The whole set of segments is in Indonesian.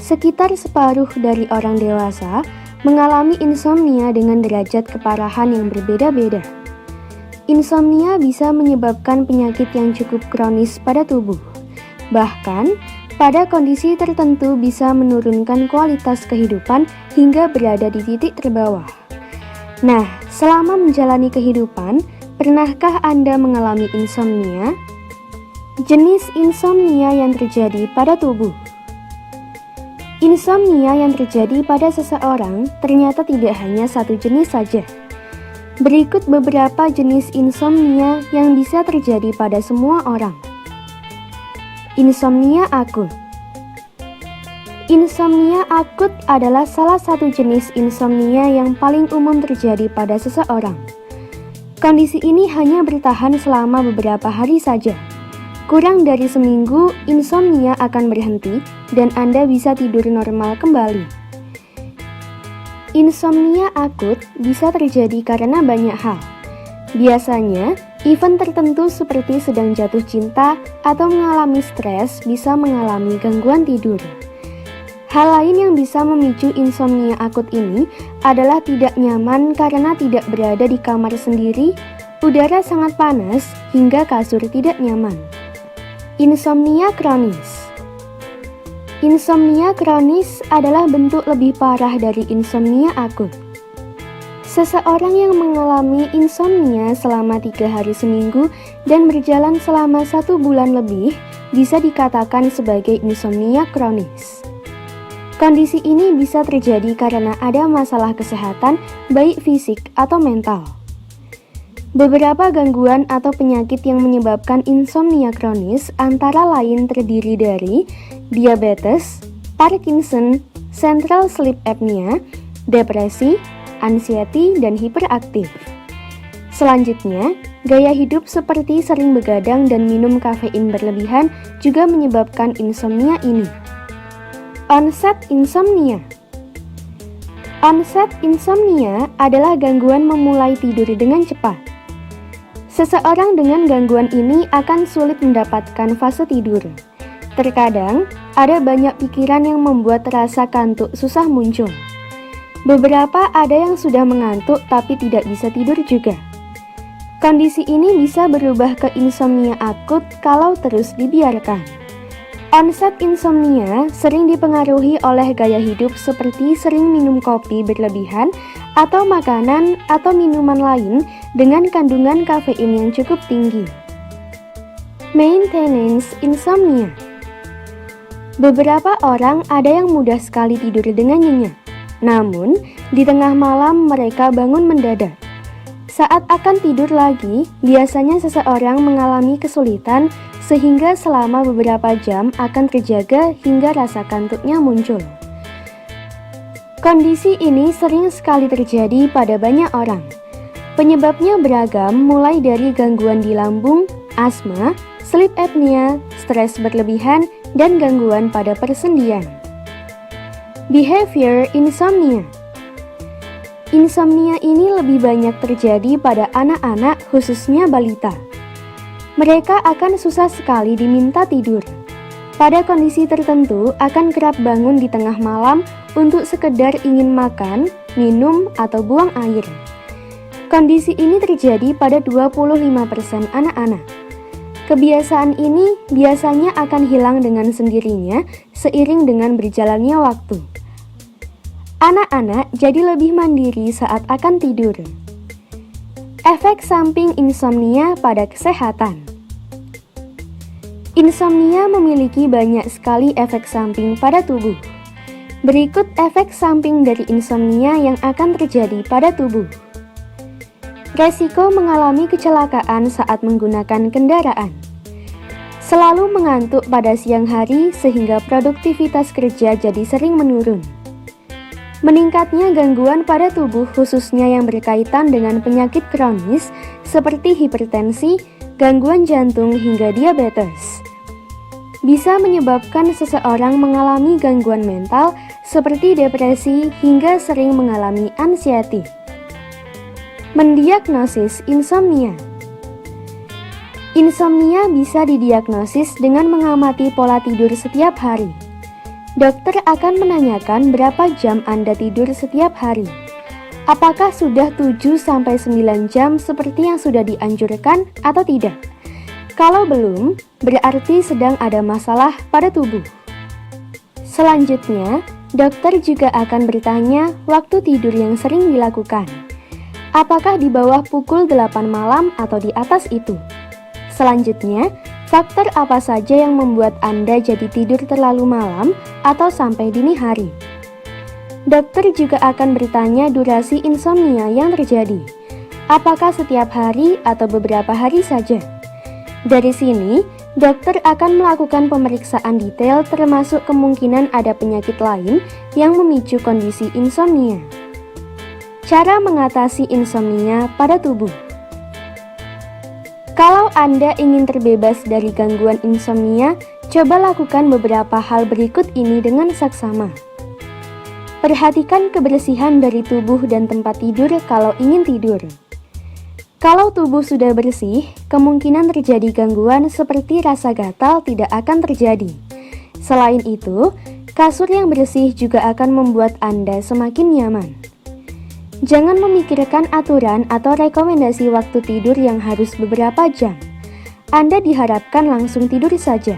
Sekitar separuh dari orang dewasa mengalami insomnia dengan derajat keparahan yang berbeda-beda. Insomnia bisa menyebabkan penyakit yang cukup kronis pada tubuh. Bahkan, pada kondisi tertentu bisa menurunkan kualitas kehidupan hingga berada di titik terbawah. Nah, selama menjalani kehidupan, pernahkah Anda mengalami insomnia? Jenis insomnia yang terjadi pada tubuh. Insomnia yang terjadi pada seseorang ternyata tidak hanya satu jenis saja. Berikut beberapa jenis insomnia yang bisa terjadi pada semua orang. Insomnia akut. Insomnia akut adalah salah satu jenis insomnia yang paling umum terjadi pada seseorang. Kondisi ini hanya bertahan selama beberapa hari saja. Kurang dari seminggu, insomnia akan berhenti dan Anda bisa tidur normal kembali. Insomnia akut bisa terjadi karena banyak hal. Biasanya, event tertentu seperti sedang jatuh cinta atau mengalami stres bisa mengalami gangguan tidur. Hal lain yang bisa memicu insomnia akut ini adalah tidak nyaman karena tidak berada di kamar sendiri, udara sangat panas, hingga kasur tidak nyaman. Insomnia kronis. Insomnia kronis adalah bentuk lebih parah dari insomnia akut. Seseorang yang mengalami insomnia selama 3 hari seminggu dan berjalan selama 1 bulan lebih bisa dikatakan sebagai insomnia kronis. Kondisi ini bisa terjadi karena ada masalah kesehatan, baik fisik atau mental. Beberapa gangguan atau penyakit yang menyebabkan insomnia kronis antara lain terdiri dari diabetes, Parkinson, central sleep apnea, depresi, anxiety, dan hiperaktif. Selanjutnya, gaya hidup seperti sering begadang dan minum kafein berlebihan juga menyebabkan insomnia ini. Onset insomnia. Onset insomnia adalah gangguan memulai tidur dengan cepat. Seseorang dengan gangguan ini akan sulit mendapatkan fase tidur. Terkadang, ada banyak pikiran yang membuat rasa kantuk susah muncul. Beberapa ada yang sudah mengantuk tapi tidak bisa tidur juga. Kondisi ini bisa berubah ke insomnia akut kalau terus dibiarkan. Onset insomnia sering dipengaruhi oleh gaya hidup seperti sering minum kopi berlebihan atau makanan atau minuman lain dengan kandungan kafein yang cukup tinggi. Maintenance insomnia. Beberapa orang ada yang mudah sekali tidur dengan nyenyak. Namun, di tengah malam mereka bangun mendadak. Saat akan tidur lagi, biasanya seseorang mengalami kesulitan sehingga selama beberapa jam akan terjaga hingga rasa kantuknya muncul. Kondisi ini sering sekali terjadi pada banyak orang. Penyebabnya beragam mulai dari gangguan di lambung, asma, sleep apnea, stres berlebihan, dan gangguan pada persendian. Behavior insomnia. Insomnia ini lebih banyak terjadi pada anak-anak, khususnya balita. Mereka akan susah sekali diminta tidur. Pada kondisi tertentu akan kerap bangun di tengah malam untuk sekedar ingin makan, minum, atau buang air. Kondisi ini terjadi pada 25% anak-anak. Kebiasaan ini biasanya akan hilang dengan sendirinya seiring dengan berjalannya waktu. Anak-anak jadi lebih mandiri saat akan tidur. Efek samping insomnia pada kesehatan. Insomnia memiliki banyak sekali efek samping pada tubuh. Berikut efek samping dari insomnia yang akan terjadi pada tubuh. Resiko mengalami kecelakaan saat menggunakan kendaraan. Selalu mengantuk pada siang hari sehingga produktivitas kerja jadi sering menurun. Meningkatnya gangguan pada tubuh khususnya yang berkaitan dengan penyakit kronis seperti hipertensi, gangguan jantung hingga diabetes. Bisa menyebabkan seseorang mengalami gangguan mental seperti depresi hingga sering mengalami anxiety. Mendiagnosis insomnia. Insomnia bisa didiagnosis dengan mengamati pola tidur setiap hari. Dokter akan menanyakan berapa jam Anda tidur setiap hari. Apakah sudah 7-9 jam seperti yang sudah dianjurkan atau tidak? Kalau belum, berarti sedang ada masalah pada tubuh. Selanjutnya, dokter juga akan bertanya waktu tidur yang sering dilakukan. Apakah di bawah pukul 8 malam atau di atas itu? Selanjutnya, faktor apa saja yang membuat Anda jadi tidur terlalu malam atau sampai dini hari? Dokter juga akan bertanya durasi insomnia yang terjadi. Apakah setiap hari atau beberapa hari saja? Dari sini, dokter akan melakukan pemeriksaan detail termasuk kemungkinan ada penyakit lain yang memicu kondisi insomnia. Cara mengatasi insomnia pada tubuh. Kalau Anda ingin terbebas dari gangguan insomnia, coba lakukan beberapa hal berikut ini dengan saksama. Perhatikan kebersihan dari tubuh dan tempat tidur kalau ingin tidur. Kalau tubuh sudah bersih, kemungkinan terjadi gangguan seperti rasa gatal tidak akan terjadi. Selain itu, kasur yang bersih juga akan membuat Anda semakin nyaman. Jangan memikirkan aturan atau rekomendasi waktu tidur yang harus beberapa jam. Anda diharapkan langsung tidur saja.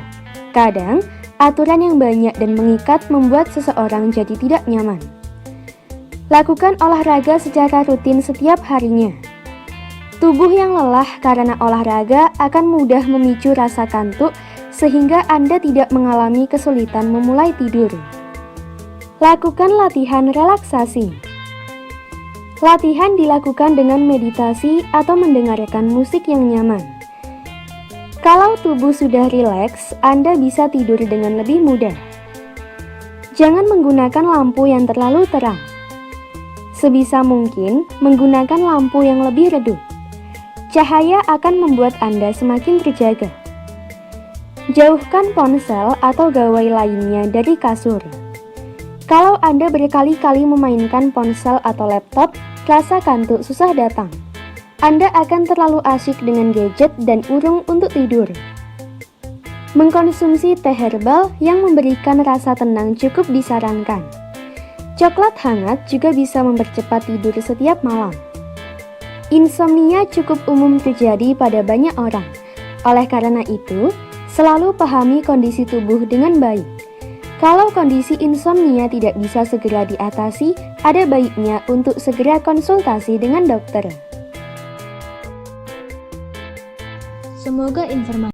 Kadang, aturan yang banyak dan mengikat membuat seseorang jadi tidak nyaman. Lakukan olahraga secara rutin setiap harinya. Tubuh yang lelah karena olahraga akan mudah memicu rasa kantuk sehingga Anda tidak mengalami kesulitan memulai tidur. Lakukan latihan relaksasi. Latihan dilakukan dengan meditasi atau mendengarkan musik yang nyaman. Kalau tubuh sudah rileks, Anda bisa tidur dengan lebih mudah. Jangan menggunakan lampu yang terlalu terang. Sebisa mungkin, menggunakan lampu yang lebih redup. Cahaya akan membuat Anda semakin terjaga. Jauhkan ponsel atau gawai lainnya dari kasur. Kalau Anda berkali-kali memainkan ponsel atau laptop, rasa kantuk susah datang. Anda akan terlalu asyik dengan gadget dan urung untuk tidur. Mengkonsumsi teh herbal yang memberikan rasa tenang cukup disarankan. Coklat hangat juga bisa mempercepat tidur setiap malam. Insomnia cukup umum terjadi pada banyak orang. Oleh karena itu, selalu pahami kondisi tubuh dengan baik. Kalau kondisi insomnia tidak bisa segera diatasi, ada baiknya untuk segera konsultasi dengan dokter. Semoga informasi